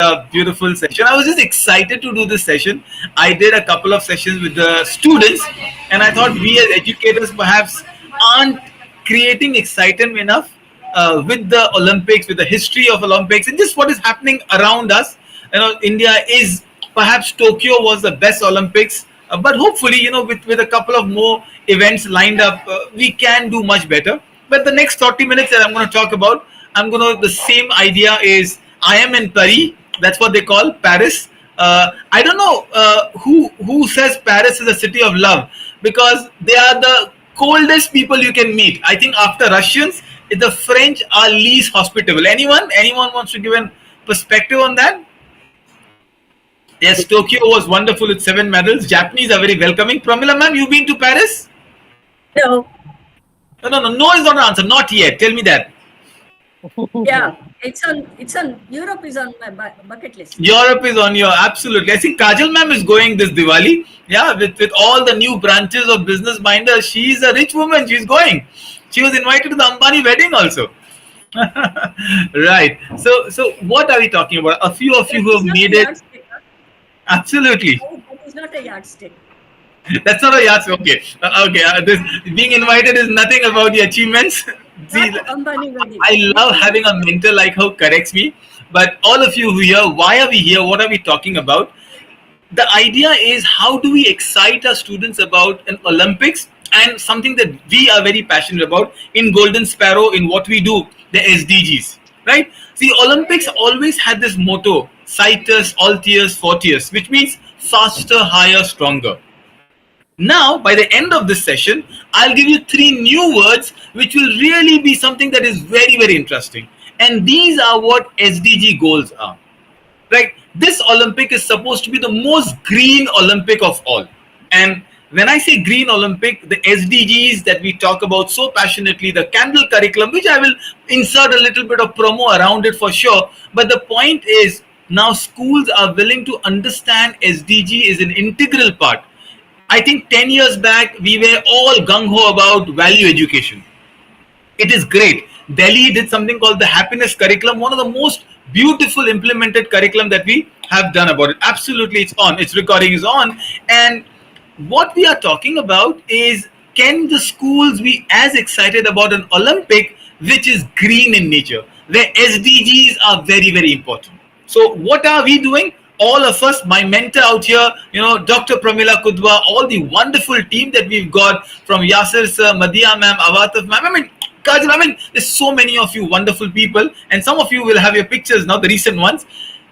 a beautiful session. I was just excited to do this session. I did a couple of sessions with the students, and I thought we as educators perhaps aren't creating excitement enough with the Olympics, with the history of Olympics, and just what is happening around us. India is perhaps Tokyo was the best Olympics, but hopefully, with a couple of more events lined up, we can do much better. But the next 30 minutes that I'm going to talk about, the same idea is I am in Paris. That's what they call Paris. I don't know who says Paris is a city of love, because they are the coldest people you can meet. I think after Russians, the French are least hospitable. Anyone wants to give an perspective on that? Yes, Tokyo was wonderful with 7 medals. Japanese are very welcoming. Pramila ma'am, you been to Paris? No. No is not an answer. Not yet. Tell me that. Yeah, it's on. Europe is on my bucket list. Europe is on your, absolutely. I think Kajal ma'am is going this Diwali. Yeah, with all the new branches of Business Minder. She's a rich woman. She's going. She was invited to the Ambani wedding also. Right. So what are we talking about? A few of you who have made it. Absolutely. No, that is not a yardstick. That's not a yardstick. Okay. This being invited is nothing about the achievements. See, I love having a mentor like her corrects me. But all of you who here, why are we here? What are we talking about? The idea is, how do we excite our students about an Olympics and something that we are very passionate about in Golden Sparrow, in what we do, the SDGs, right? See, Olympics always had this motto, Citus, Altius, Fortius, which means faster, higher, stronger. Now, by the end of this session, I'll give you 3 new words which will really be something that is very, very interesting. And these are what SDG goals are, right? This Olympic is supposed to be the most green Olympic of all. And when I say green Olympic, the SDGs that we talk about so passionately, the candle curriculum, which I will insert a little bit of promo around it for sure. But the point is, now schools are willing to understand SDG is an integral part. I think 10 years back, we were all gung-ho about value education. It is great. Delhi did something called the happiness curriculum, one of the most beautiful implemented curriculum that we have done about it. Absolutely, it's on. Its recording is on. And what we are talking about is, can the schools be as excited about an Olympic which is green in nature, where SDGs are very, very important. So what are we doing? All of us, my mentor out here, Dr. Pramila Kudwa, all the wonderful team that we've got from Yasir sir, Madhya ma'am, Avataf ma'am. Kajal, there's so many of you wonderful people, and some of you will have your pictures now, the recent ones.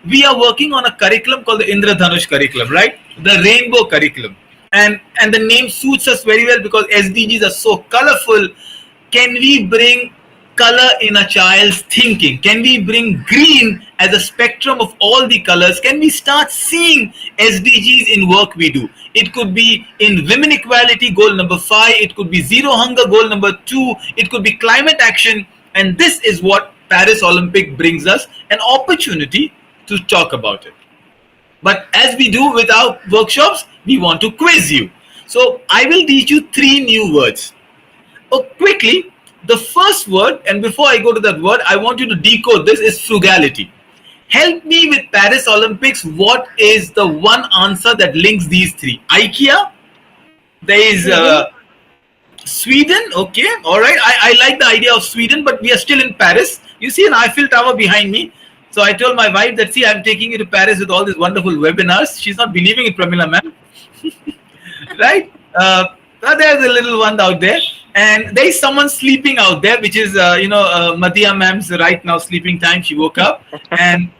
We are working on a curriculum called the Indradhanush curriculum, right? The rainbow curriculum. And the name suits us very well because SDGs are so colorful. Can we bring color in a child's thinking? Can we bring green as a spectrum of all the colors? Can we start seeing SDGs in work we do? It could be in women equality, goal number 5. It could be zero hunger, goal number 2. It could be climate action. And this is what Paris Olympic brings us, an opportunity to talk about it. But as we do with our workshops, we want to quiz you. So I will teach you 3 new words. Quickly, the first word, and before I go to that word, I want you to decode this, is frugality. Help me with Paris Olympics. What is the one answer that links these 3? IKEA. There is Sweden. Okay. All right. I like the idea of Sweden, but we are still in Paris. You see an Eiffel Tower behind me. So I told my wife that, see, I'm taking you to Paris with all these wonderful webinars. She's not believing it, Pramila ma'am. Right? There's a little one out there. And there is someone sleeping out there, which is, Madhya ma'am's right now sleeping time. She woke up. And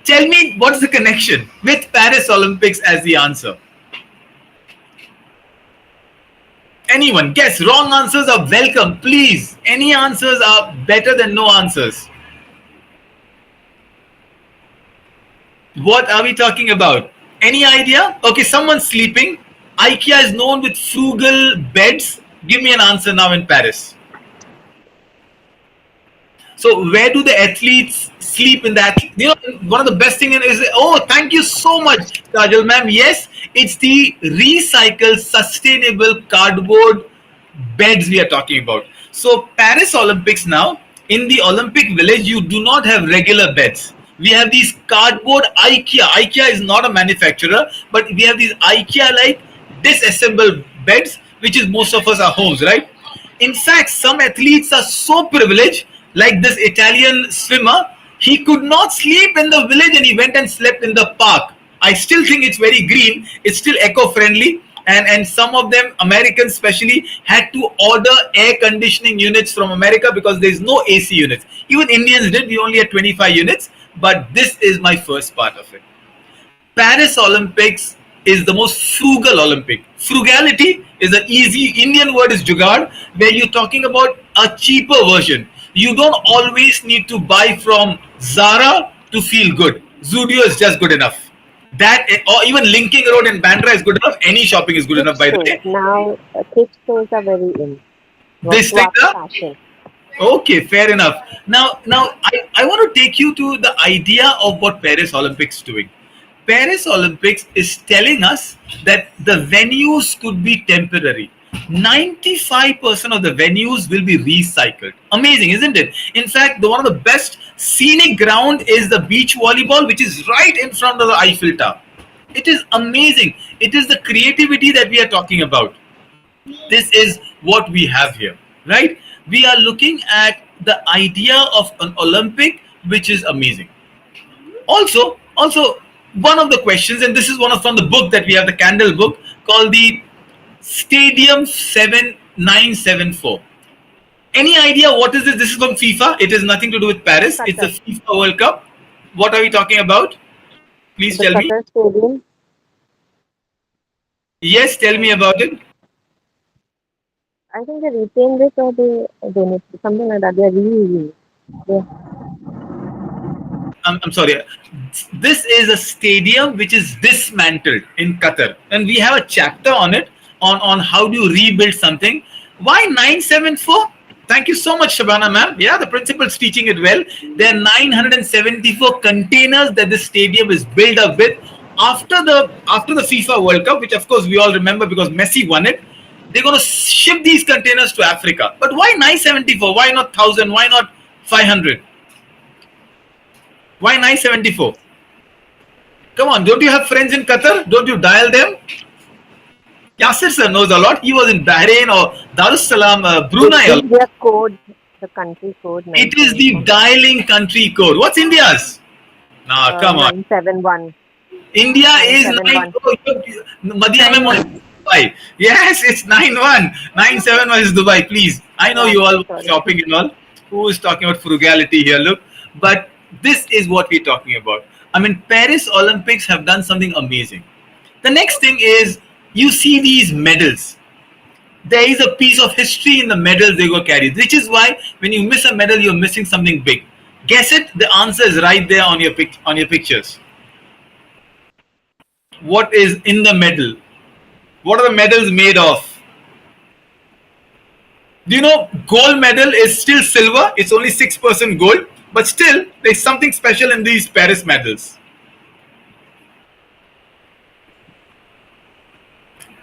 tell me, what's the connection with Paris Olympics as the answer? Anyone? Guess. Wrong answers are welcome, please. Any answers are better than no answers. What are we talking about? Any idea? Okay, someone's sleeping. IKEA is known with frugal beds. Give me an answer now in Paris. So where do the athletes sleep in that? One of the best things is, thank you so much, Kajal ma'am. Yes, it's the recycled, sustainable cardboard beds we are talking about. So Paris Olympics now, in the Olympic Village, you do not have regular beds. We have these cardboard IKEA. IKEA is not a manufacturer, but we have these IKEA like disassembled beds, which is most of us are homes, right? In fact, some athletes are so privileged, like this Italian swimmer. He could not sleep in the village and he went and slept in the park. I still think it's very green. It's still eco-friendly. And some of them, Americans especially, had to order air conditioning units from America because there's no AC units. Even Indians did. We only had 25 units. But this is my first part of it. Paris Olympics is the most frugal Olympic. Frugality is an easy Indian word is jugaad, where you're talking about a cheaper version. You don't always need to buy from Zara to feel good. Zudio is just good enough. That or even Linking Road in Bandra is good enough. Any shopping is good Kids enough, by the stores. way. Now, kids stores are very in. This thing, Fast fashion. okay, fair enough. Now I want to take you to the idea of what Paris Olympics is doing. Paris Olympics is telling us that the venues could be temporary. 95% of the venues will be recycled. Amazing, isn't it? In fact, one of the best scenic ground is the beach volleyball, which is right in front of the Eiffel Tower. It is amazing. It is the creativity that we are talking about. This is what we have here, right? We are looking at the idea of an Olympic, which is amazing. Also, one of the questions, and this is one of from the book that we have, the Candle book, called the Stadium 7974. Any idea what is this? This is from FIFA. It has nothing to do with Paris. It's the Qatar. FIFA World Cup. What are we talking about? Please The tell me. Qatar Stadium. Yes, tell me about it. I think they retain this or they donate something like that. They are reusing it. They, I'm sorry. This is a stadium which is dismantled in Qatar, and we have a chapter on it on how do you rebuild something. Why 974? Thank you so much, Shabana ma'am. Yeah, the principal's teaching it well. There are 974 containers that the stadium is built up with after the FIFA World Cup, which of course we all remember because Messi won it. They're going to ship these containers to Africa. But why 974? Why not 1,000? Why not 500? Why 974? Come on, don't you have friends in Qatar? Don't you dial them? Yasir sir knows a lot. He was in Bahrain or Darussalam, Brunei. they give their code, the country code. It is the dialing country code. What's India's? Nah, come on. 971. India is 971. 9. Madhya Dubai. Yes, it's 91. 971 is Dubai, please. I know you all Sorry. shopping and all. Who is talking about frugality here? Look. But this is what we're talking about. I mean, Paris Olympics have done something amazing. The next thing is you see these medals. There is a piece of history in the medals they go carry, which is why when you miss a medal, you're missing something big. Guess it? The answer is right there on your pictures. What is in the medal? What are the medals made of? Do you know gold medal is still silver? It's only 6% gold, but still there's something special in these Paris medals.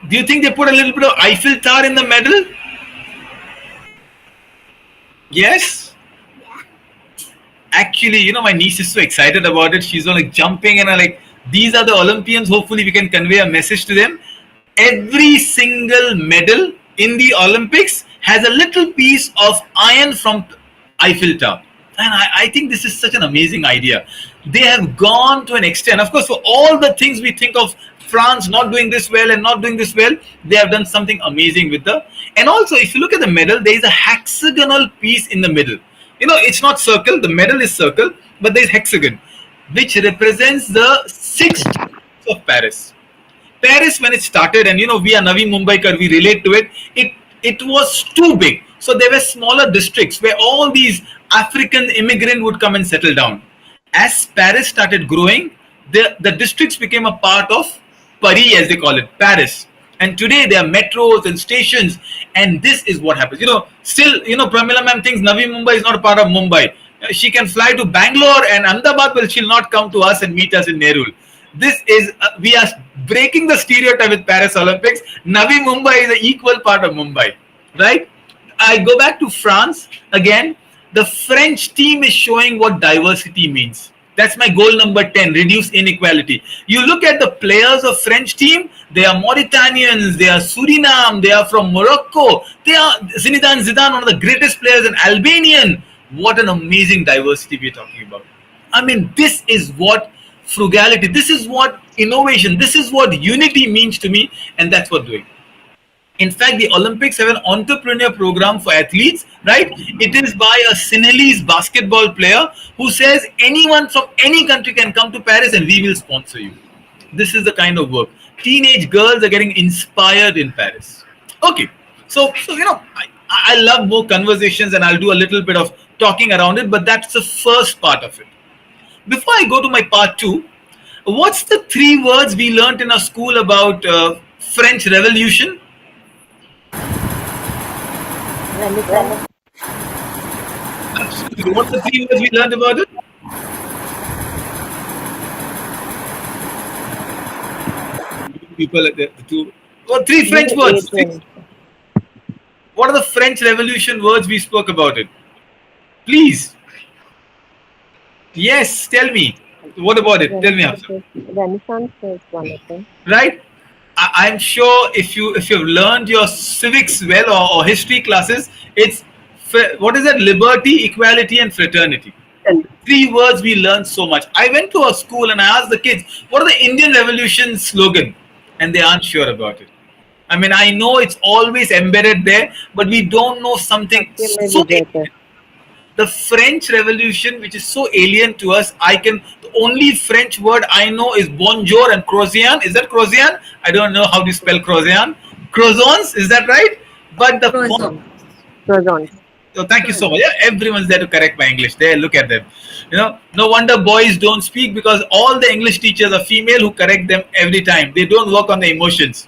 Do you think they put a little bit of Eiffel Tower in the medal? Yes. Actually, my niece is so excited about it. She's like jumping and like, these are the Olympians. Hopefully, we can convey a message to them. Every single medal in the Olympics has a little piece of iron from Eiffel Tower. And I think this is such an amazing idea. They have gone to an extent. Of course, for all the things we think of France not doing this well and not doing this well, they have done something amazing with the. And also, if you look at the medal, there is a hexagonal piece in the middle. It's not circle. The medal is circle, but there is hexagon, which represents the 6th of Paris. Paris, when it started, and we are Navi Mumbaikar, we relate to it. It was too big. So there were smaller districts where all these African immigrants would come and settle down. As Paris started growing, the districts became a part of Paris, as they call it, Paris. And today there are metros and stations, and this is what happens. Still, Pramila ma'am thinks Navi Mumbai is not a part of Mumbai. She can fly to Bangalore and Ahmedabad, but she'll not come to us and meet us in Nerul. This is, we are breaking the stereotype with Paris Olympics. Navi Mumbai is an equal part of Mumbai, right? I go back to France again. The French team is showing what diversity means. That's my goal number 10, reduce inequality. You look at the players of French team, they are Mauritanians, they are Suriname, they are from Morocco, they are Zinedine Zidane, one of the greatest players, an Albanian. What an amazing diversity we're talking about. I mean, this is what frugality, this is what innovation, this is what unity means to me, and that's what doing. In fact, the Olympics have an entrepreneur program for athletes, right? It is by a Senegalese basketball player who says anyone from any country can come to Paris and we will sponsor you. This is the kind of work. Teenage girls are getting inspired in Paris. Okay, so I love more conversations and I'll do a little bit of talking around it, but that's the first part of it. Before I go to my part 2, what's the 3 words we learned in our school about French Revolution? What's the 3 words we learned about it? People at the 2. Well, 3 French words. What are the French Revolution words we spoke about it? Please. Yes, tell me. What about it? Tell me. Renaissance is one of them. Right? I'm sure if you've learned your civics well or history classes, it's what is that? Liberty, equality, and fraternity. 3 words we learned so much. I went to a school and I asked the kids, what are the Indian Revolution slogan? And they aren't sure about it. I mean, I know it's always embedded there, but we don't know something so alien. The French Revolution, which is so alien to us, the only French word I know is bonjour and croissant. Is that croissant? I don't know how to spell croissant. Croissants, is that right? But the croissants. So thank you so much. Yeah, everyone's there to correct my English. There, look at them. No wonder boys don't speak, because all the English teachers are female who correct them every time. They don't work on the emotions.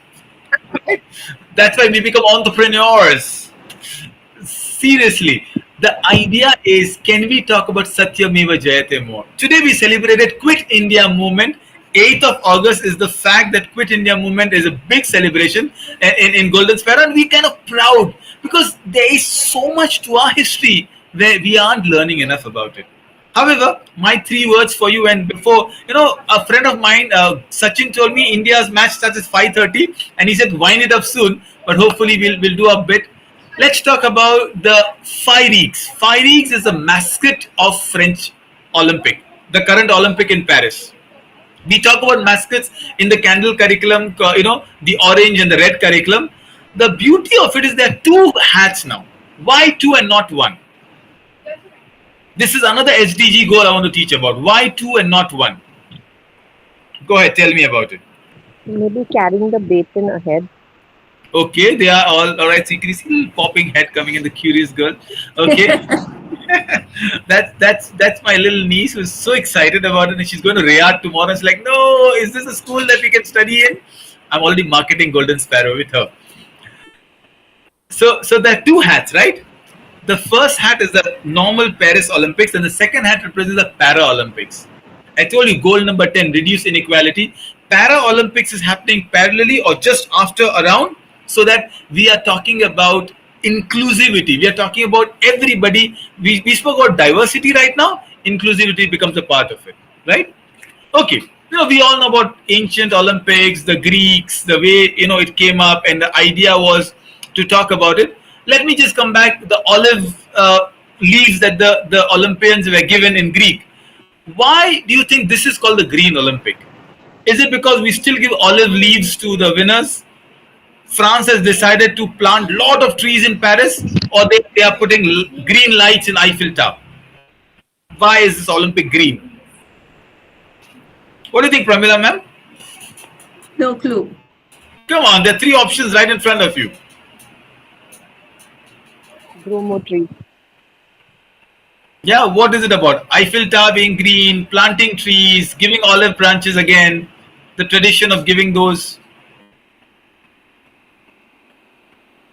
Right? That's why we become entrepreneurs. Seriously. The idea is, can we talk about Satyameva Jayate more? Today we celebrated Quit India movement. 8th of August is the fact that Quit India movement is a big celebration in Golden Sparrow, and we're kind of proud because there is so much to our history where we aren't learning enough about it. However, my 3 words for you, and before, a friend of mine, Sachin, told me India's match starts at 5:30, and he said wind it up soon, but hopefully we'll do a bit. Let's talk about the Fireegs. Fireegs is the mascot of French Olympic, the current Olympic in Paris. We talk about mascots in the candle curriculum, the orange and the red curriculum. The beauty of it is there are 2 hats now. Why 2 and not 1? This is another SDG goal I want to teach about. Why 2 and not 1? Go ahead, tell me about it. Maybe carrying the baton ahead. Okay, they are all right. So you can see little popping head coming in, the curious girl. Okay, that's my little niece who's so excited about it, and she's going to Riyadh tomorrow. It's like, no, is this a school that we can study in? I'm already marketing Golden Sparrow with her. So there are 2 hats, right? The first hat is the normal Paris Olympics, and the second hat represents the Para Olympics. I told you, goal number 10, reduce inequality. Para Olympics is happening parallelly or just after around, so that we are talking about inclusivity. We are talking about everybody. We spoke about diversity right now. Inclusivity becomes a part of it, right? Okay. We all know about ancient Olympics, the Greeks, the way, it came up, and the idea was to talk about it. Let me just come back to the olive leaves that the Olympians were given in Greek. Why do you think this is called the Green Olympic? Is it because we still give olive leaves to the winners? France has decided to plant a lot of trees in Paris, or they are putting green lights in Eiffel Tower. Why is this Olympic green? What do you think, Pramila ma'am? No clue. Come on, there are 3 options right in front of you. Grow more trees. Yeah, what is it about? Eiffel Tower being green, planting trees, giving olive branches again, the tradition of giving those.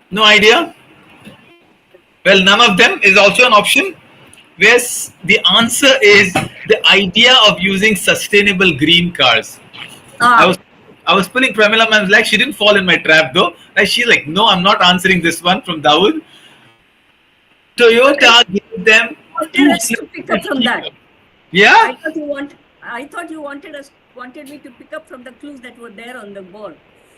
No idea? Well, none of them is also an option. Whereas the answer is the idea of using sustainable green cars. I was pulling Pramila ma'am's leg. She didn't fall in my trap though. Like, she's like, no, I'm not answering this one from Dawood. Toyota gave them. Let's pick up from that. Yeah. I thought you wanted me to pick up from the clues that were there on the board.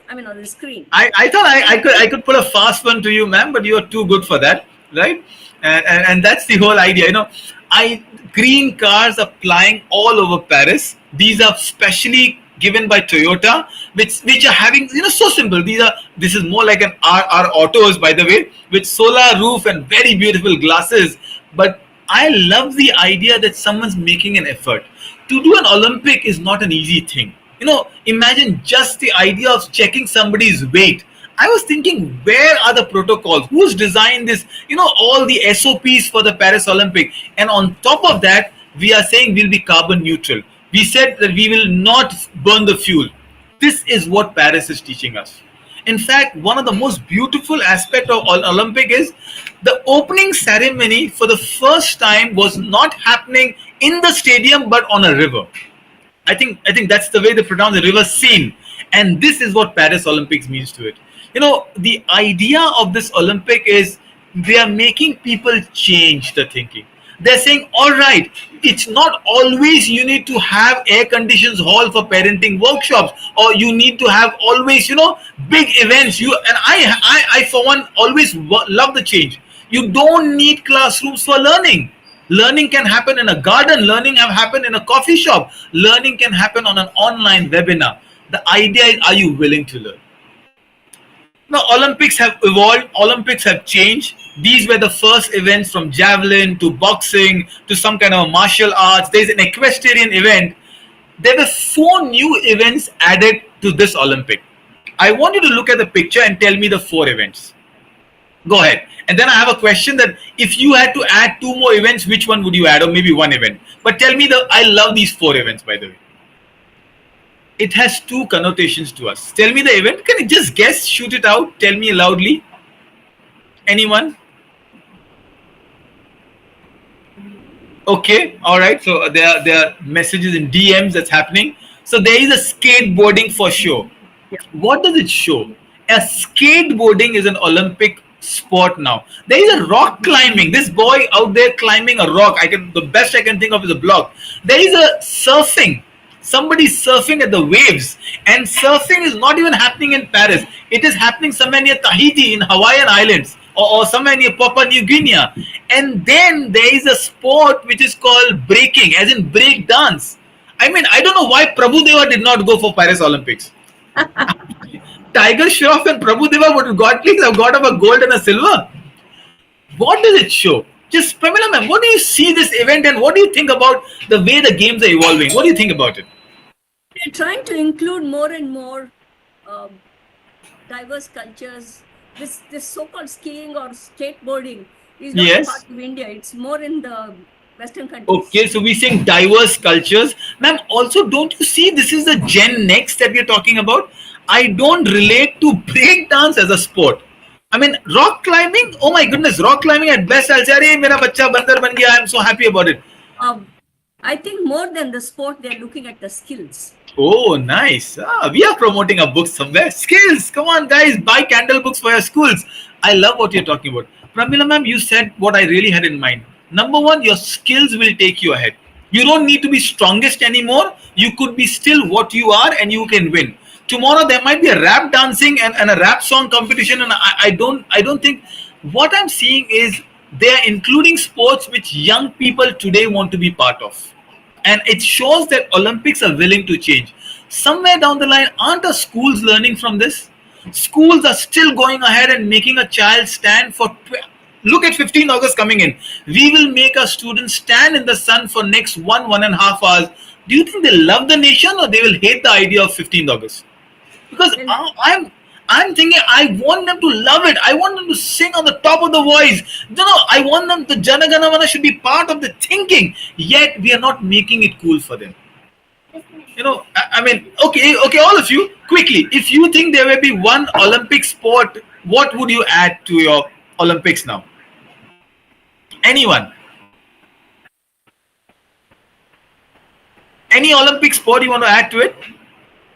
I mean, on the screen. I thought I could put a fast one to you, ma'am, but you're too good for that, right? And that's the whole idea. I green cars are flying all over Paris. These are specially given by Toyota, which are having so simple. This is more like an our autos, by the way, with solar roof and very beautiful glasses. But I love the idea that someone's making an effort. To do an Olympic is not an easy thing. Imagine just the idea of checking somebody's weight. I was thinking, where are the protocols? Who's designed this? All the SOPs for the Paris Olympic. And on top of that, we are saying we'll be carbon neutral. We said that we will not burn the fuel. This is what Paris is teaching us. In fact, one of the most beautiful aspects of Olympic is the opening ceremony for the first time was not happening in the stadium but on a river. I think that's the way they pronounce the river Seine, and this is what Paris Olympics means to it. The idea of this Olympic is they are making people change the thinking. They're saying, all right, it's not always you need to have air conditions hall for parenting workshops, or you need to have always big events. I for one always love the change. You don't need classrooms for learning. Learning can happen in a garden. Learning can happen in a coffee shop. Learning can happen on an online webinar. The idea is, are you willing to learn? Now, Olympics have evolved. Olympics have changed. These were the first events, from javelin to boxing to some kind of martial arts. There's an equestrian event. There were 4 new events added to this Olympic. I want you to look at the picture and tell me the 4 events. Go ahead. And then I have a question that if you had to add 2 more events, which one would you add? Or maybe 1 event. But tell me I love these 4 events, by the way. It has 2 connotations to us. Tell me the event. Can you just guess? Shoot it out. Tell me loudly. Anyone? Okay. All right. So there are messages in DMs that's happening. So there is a skateboarding for sure. Yeah. What does it show? A skateboarding is an Olympic sport now. There is a rock climbing. This boy out there climbing a rock. The best I can think of is a block. There is a surfing. Somebody's surfing at the waves, and surfing is not even happening in Paris. It is happening somewhere near Tahiti in Hawaiian Islands, or somewhere near Papua New Guinea. And then there is a sport which is called breaking, as in break dance. I mean, I don't know why Prabhu Deva did not go for Paris Olympics. Tiger Shroff and Prabhu Deva would have got a gold and a silver. What does it show? Just, Pamela ma'am, what do you see this event, and what do you think about the way the games are evolving? What do you think about it? They're trying to include more and more diverse cultures. This so-called skiing or skateboarding is not part of India. It's more in the Western countries. Okay, so we're saying diverse cultures. Ma'am, also, don't you see this is the Gen Next that we're talking about? I don't relate to break dance as a sport. I mean, rock climbing, oh my goodness, rock climbing at best, I'll say, mera bacha bandar ban gaya, I'm so happy about it. I think more than the sport, they're looking at the skills. Oh, nice. We are promoting a book somewhere. Skills. Come on, guys. Buy candle books for your schools. I love what you're talking about. Pramila ma'am, you said what I really had in mind. Number 1, your skills will take you ahead. You don't need to be strongest anymore. You could be still what you are and you can win. Tomorrow there might be a rap dancing and a rap song competition. And I don't think what I'm seeing is they're including sports which young people today want to be part of. And it shows that Olympics are willing to change. Somewhere down the line, aren't our schools learning from this? Schools are still going ahead and making a child stand for... Look at 15 August coming in. We will make our students stand in the sun for next 1.5 hours. Do you think they love the nation, or they will hate the idea of 15th August? Because I'm thinking I want them to love it. I want them to sing on the top of the voice. I want them, the Jana Gana Mana should be part of the thinking. Yet we are not making it cool for them. I mean, okay, all of you, quickly. If you think there will be one Olympic sport, what would you add to your Olympics now? Anyone? Any Olympic sport you want to add to it?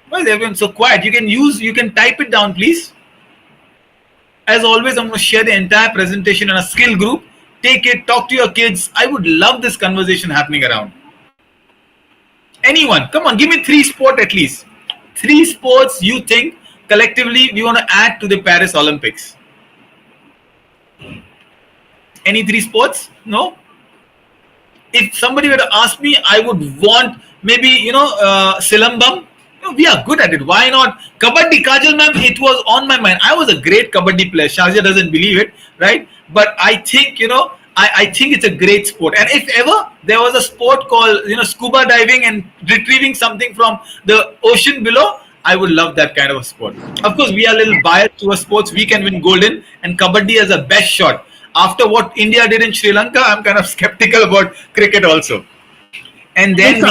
Why is everyone so quiet? You can type it down, please. As always, I'm going to share the entire presentation in a skill group. Take it, talk to your kids. I would love this conversation happening around. Anyone? Come on, give me three sport at least. Three sports you think collectively we want to add to the Paris Olympics. Any three sports? No? If somebody were to ask me, I would want maybe, Silambam. We are good at it. Why not? Kabaddi, Kajal ma'am, it was on my mind. I was a great Kabaddi player. Shazia doesn't believe it, right? But I think, I think it's a great sport. And if ever there was a sport called, scuba diving and retrieving something from the ocean below, I would love that kind of a sport. Of course, we are a little biased to a sports we can win golden, and Kabaddi as a best shot. After what India did in Sri Lanka, I'm kind of skeptical about cricket also. And then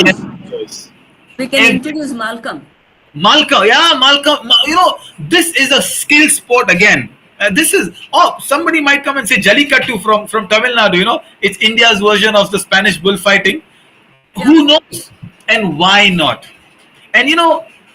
we can introduce Malcolm. Malcolm, yeah, Malcolm. This is a skill sport again. Somebody might come and say Jallikattu from Tamil Nadu. It's India's version of the Spanish bullfighting. Yeah. Who knows? And why not? And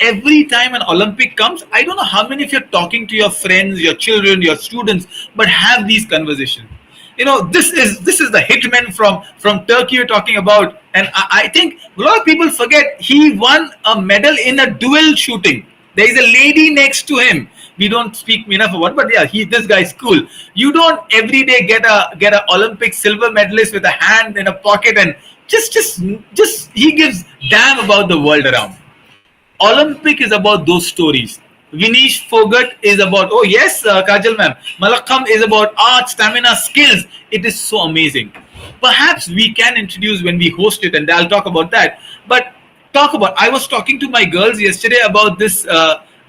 every time an Olympic comes, I don't know how many of you are talking to your friends, your children, your students, but have these conversations. This is the hitman from Turkey you're talking about, and I think a lot of people forget he won a medal in a duel shooting. There is a lady next to him. We don't speak enough about, but yeah, this guy's cool. You don't every day get a Olympic silver medalist with a hand in a pocket and just he gives damn about the world around. Olympic is about those stories. Vinesh Fogart is about, oh yes, Kajal ma'am. Malakam is about art, stamina, skills. It is so amazing. Perhaps we can introduce when we host it, and I'll talk about that. But I was talking to my girls yesterday about this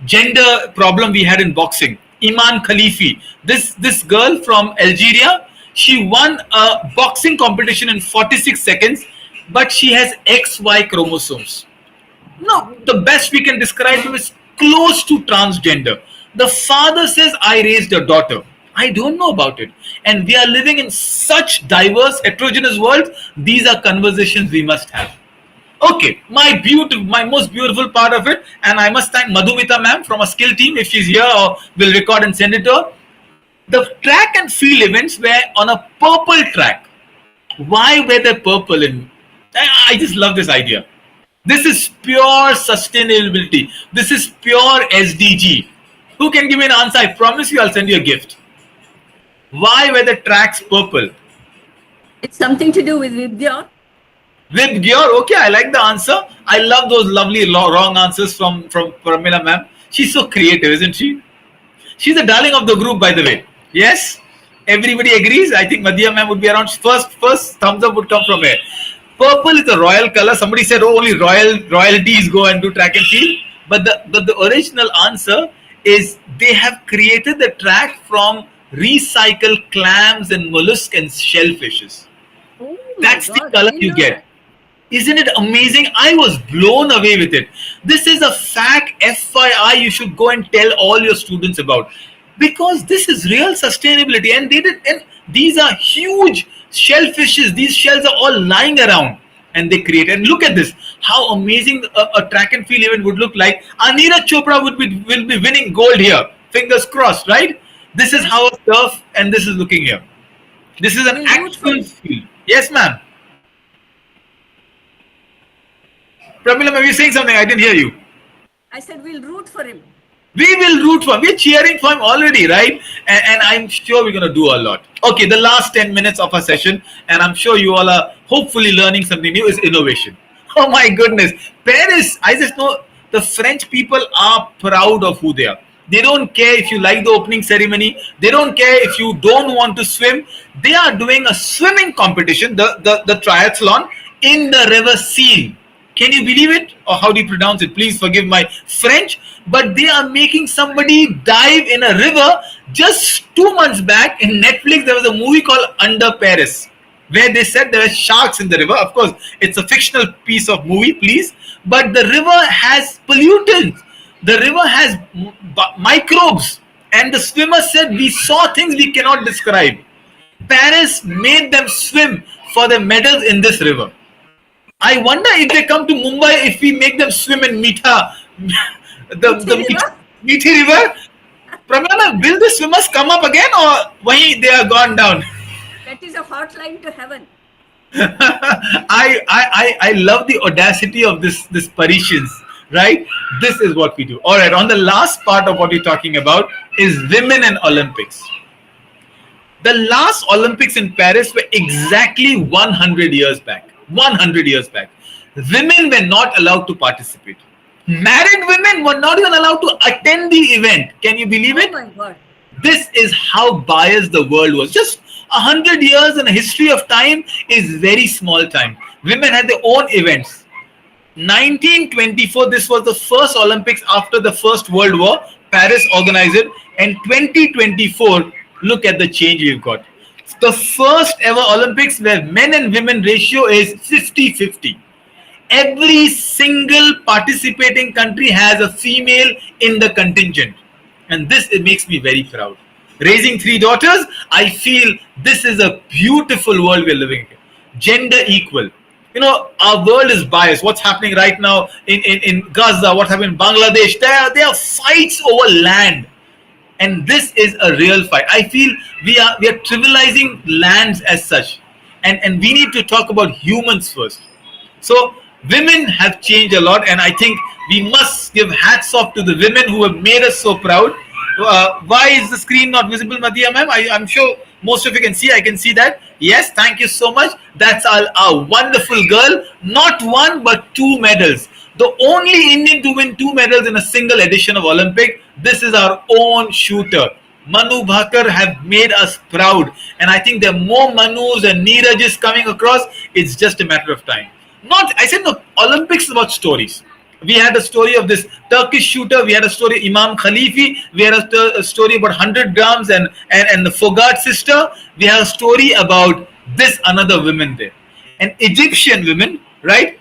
gender problem we had in boxing. Iman Khalifi, this girl from Algeria, she won a boxing competition in 46 seconds, but she has XY chromosomes. No, the best we can describe him is close to transgender. The father says, I raised a daughter. I don't know about it. And we are living in such diverse, heterogeneous world. These are conversations we must have. Okay, my most beautiful part of it, and I must thank Madhumita ma'am from a skill team, if she's here or will record and send it to her. The track and field events were on a purple track. Why were they purple? I just love this idea. This is pure sustainability. This is pure SDG. Who can give me an answer? I promise you I'll send you a gift. Why were the tracks purple? It's something to do with Vibgyor. Vibgyor, okay, I like the answer. I love those lovely wrong answers from Pramila ma'am. She's so creative, isn't she? She's the darling of the group, by the way. Yes? Everybody agrees? I think Madhya ma'am would be around. First thumbs up would come from her. Purple is a royal color. Somebody said, oh, only royalties go and do track and field. But the original answer is they have created the track from recycled clams and mollusks and shellfishes. Oh, that's the color you get. Isn't it amazing? I was blown away with it. This is a fact, FYI, you should go and tell all your students about. Because this is real sustainability. And these are huge shellfishes. These shells are all lying around. And they create. And look at this. How amazing a track and field event would look like. Neeraj Chopra will be winning gold here. Fingers crossed, right? This is how a turf, and this is looking here. This is an actual field. Yes, ma'am. Pramila, ma'am, you're saying something. I didn't hear you. I said we'll root for him. We will root for him. We're cheering for him already, right? And I'm sure we're going to do a lot. Okay, the last 10 minutes of our session, and I'm sure you all are hopefully learning something new, is innovation. Oh my goodness. Paris, I just know the French people are proud of who they are. They don't care if you like the opening ceremony. They don't care if you don't want to swim. They are doing a swimming competition, the triathlon, in the river Seine. Can you believe it? Or how do you pronounce it? Please forgive my French. But they are making somebody dive in a river. Just 2 months back in Netflix, there was a movie called Under Paris, where they said there were sharks in the river. Of course, it's a fictional piece of movie, please. But the river has pollutants. The river has microbes. And the swimmer said, we saw things we cannot describe. Paris made them swim for the medals in this river. I wonder if they come to Mumbai, if we make them swim in Meetha, the Meethi river. Pramila, will the swimmers come up again, or why they are gone down? That is a hotline to heaven. I love the audacity of this Parisians, right? This is what we do. All right. On the last part of what you're talking about is women in Olympics. The last Olympics in Paris were exactly 100 years back. 100 years back. Women were not allowed to participate. Married women were not even allowed to attend the event. Can you believe Oh it? my God. This is how biased the world was. Just 100 years in a history of time is very small time. Women had their own events. 1924, this was the first Olympics after the First World War. Paris organized it. And 2024, look at the change we've got. The first ever Olympics where men and women ratio is 50-50. Every single participating country has a female in the contingent, and this, it makes me very proud. Raising three daughters, I feel this is a beautiful world we're living in. Gender equal. Our world is biased. What's happening right now in Gaza, what happened in Bangladesh, there are fights over land, and this is a real fight. I feel we are trivializing lands as such, and we need to talk about humans first. So women have changed a lot, and I think we must give hats off to the women who have made us so proud. Why is the screen not visible, Madhya ma'am? I'm sure most of you can see. I can see that. Yes, thank you so much. That's our wonderful girl. Not one but two medals. The only Indian to win two medals in a single edition of Olympic. This is our own shooter. Manu Bhaker have made us proud, and I think there are more Manus and Neerajs coming across. It's just a matter of time. Not, I said no. Olympics is about stories. We had a story of this Turkish shooter. We had a story Imam Khalifi. We had a story about 100 grams and the Fogart sister. We have a story about this another woman there, an Egyptian woman, right?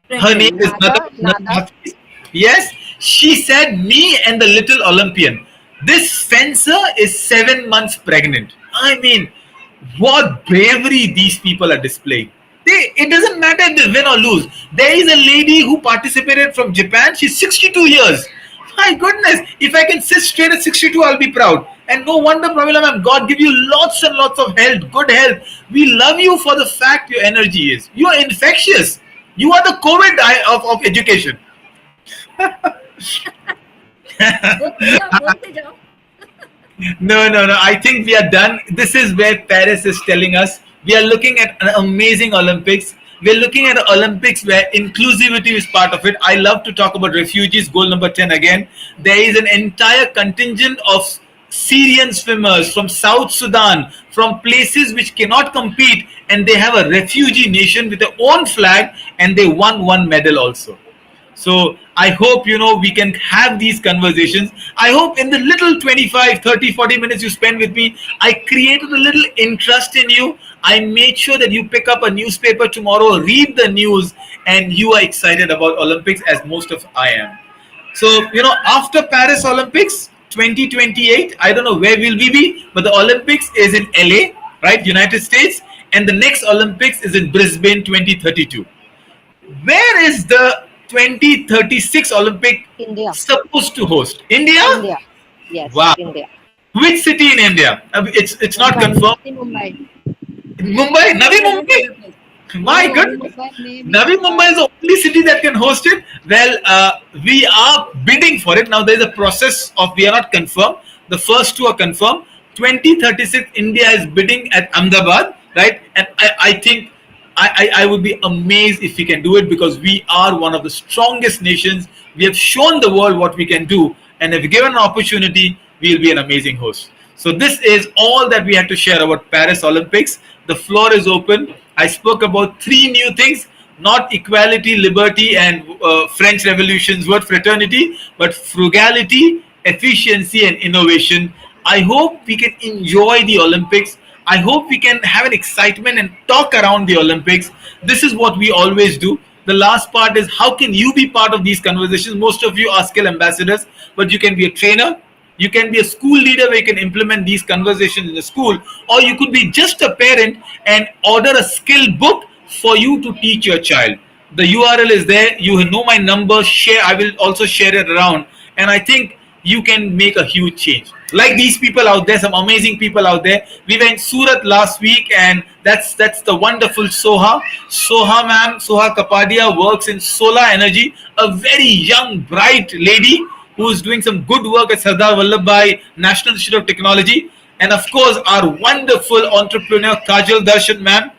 Her name is Nada Hafiz. Yes, she said, "Me and the little Olympian. This fencer is 7 months pregnant." I mean, what bravery these people are displaying. It doesn't matter if they win or lose. There is a lady who participated from Japan. She's 62 years. My goodness, if I can sit straight at 62, I'll be proud. And no wonder, Pramila ma'am, God give you lots and lots of health, good health. We love you for the fact your energy is. You are infectious. You are the COVID of education. No. I think we are done. This is where Paris is telling us we are looking at an amazing Olympics. We're looking at an Olympics where inclusivity is part of it. I love to talk about refugees, goal number 10 again. There is an entire contingent of Syrian swimmers from South Sudan, from places which cannot compete, and they have a refugee nation with their own flag, and they won one medal also. So I hope, we can have these conversations. I hope in the little 25, 30, 40 minutes you spend with me, I created a little interest in you. I made sure that you pick up a newspaper tomorrow, read the news, and you are excited about Olympics as most of I am. So, after Paris Olympics 2028, I don't know where will we be, but the Olympics is in LA, right? United States. And the next Olympics is in Brisbane 2032. Where is the 2036 Olympic India. supposed to host? India? India. Yes, Wow. India. Which city in India? It's not Mumbai. confirmed. Mumbai. Mumbai? Navi Mumbai? My goodness. Navi Mumbai is the only city that can host it. Well, we are bidding for it. Now, there is a process of, we are not confirmed. The first two are confirmed. 2036, India is bidding at Ahmedabad, right? And I think I would be amazed if we can do it, because we are one of the strongest nations. We have shown the world what we can do. And if given an opportunity, we'll be an amazing host. So this is all that we had to share about Paris Olympics. The floor is open. I spoke about three new things, not equality, liberty, and French Revolution's word fraternity, but frugality, efficiency, and innovation. I hope we can enjoy the Olympics. I hope we can have an excitement and talk around the Olympics. This is what we always do. The last part is, how can you be part of these conversations? Most of you are skill ambassadors, but you can be a trainer. You can be a school leader where you can implement these conversations in the school, or you could be just a parent and order a skill book for you to teach your child. The URL is there. You know my number. Share. I will also share it around, and I think you can make a huge change. like these people out there, some amazing people out there. We were in Surat last week, and that's the wonderful Soha ma'am. Soha Kapadia works in solar energy, a very young bright lady who is doing some good work at Sardar Vallabhbhai National Institute of Technology. And of course our wonderful entrepreneur Kajal Darshan ma'am,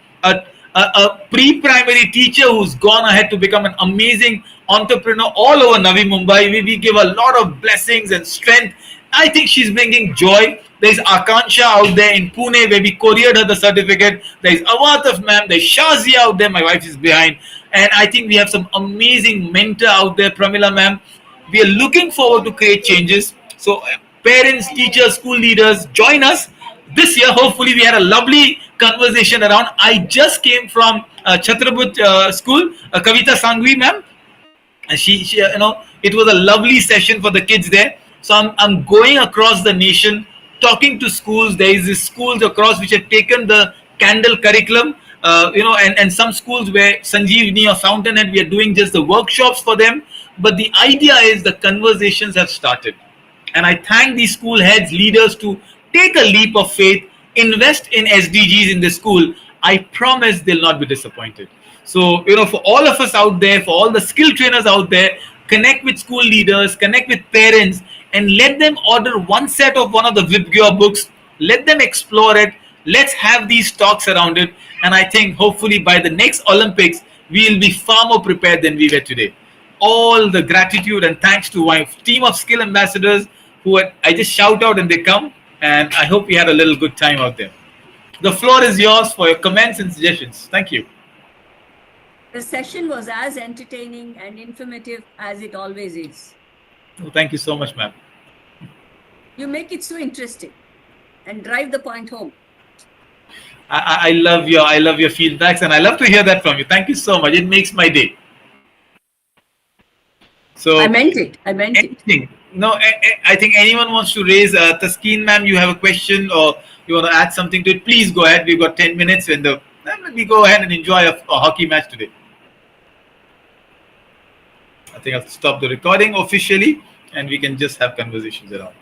a pre-primary teacher who's gone ahead to become an amazing entrepreneur all over Navi Mumbai. We give a lot of blessings and strength. I think she's bringing joy. There's Akansha out there in Pune where we couriered her the certificate. There's Avataf ma'am. There's Shazia out there. My wife is behind. And I think we have some amazing mentor out there, Pramila ma'am. We are looking forward to create changes. So parents, teachers, school leaders, join us this year. Hopefully we had a lovely conversation around. I just came from Chhatraput school, Kavita Sangvi ma'am. And she it was a lovely session for the kids there. So I'm going across the nation talking to schools. There is these schools across which have taken the candle curriculum, and some schools where Sanjeevni or Fountainhead, we are doing just the workshops for them. But the idea is the conversations have started. And I thank these school heads, leaders to take a leap of faith, invest in SDGs in the school. I promise they'll not be disappointed. So, for all of us out there, for all the skill trainers out there, connect with school leaders, connect with parents, and let them order one set of one of the Vibgyor books. Let them explore it. Let's have these talks around it. And I think hopefully by the next Olympics, we'll be far more prepared than we were today. All the gratitude and thanks to my team of skill ambassadors I just shout out and they come. And I hope we had a little good time out there. The floor is yours for your comments and suggestions. Thank you. The session was as entertaining and informative as it always is. Oh, thank you so much, ma'am. You make it so interesting and drive the point home. I love your feedbacks, and I love to hear that from you. Thank you so much. It makes my day. So I meant it. No, I think anyone wants to raise Taskeen, ma'am. You have a question or you want to add something to it? Please go ahead. We've got 10 minutes, and let me go ahead and enjoy a hockey match today. I think I'll stop the recording officially, and we can just have conversations around.